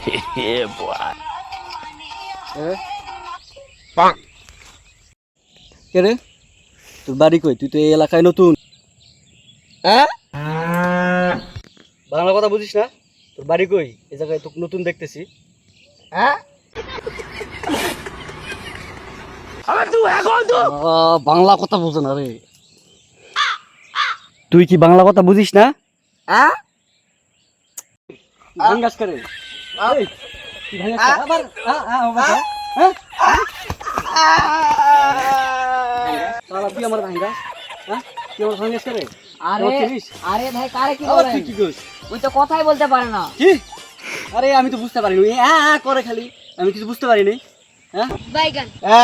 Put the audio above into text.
Yeah, boy. কে রে, তোর বাড়ি কই? তুই তো এই এলাকায় নতুন। হ্যাঁ, বাংলা কথা বুঝিস না? তোর বাড়ি কই? এই জায়গায় তোকে নতুন দেখতেছি। হ্যাঁ, বাংলা কথা বুঝো না রে। তুই কি বাংলা কথা বুঝিস না? হ্যাঁ, ভাঙ্গাস করে। এই, তুই ভাঙ্গাস করে? আবার হ্যাঁ, শালা তুই আমার ভাঙ্গাস? হ্যাঁ, তুই আমার ভাঙ্গাস করে? আরে আমার চিনিস? আরে ভাই কারে কি আবার বলেন? তুই কি করিস? ওই তো কথাই বলতে পারে না। কি? আরে আমি তো বুঝতে পারিনি। হ্যাঁ হ্যাঁ করে খালি, আমি কিছু বুঝতে পারিনি। হ্যাঁ, বাইগান আ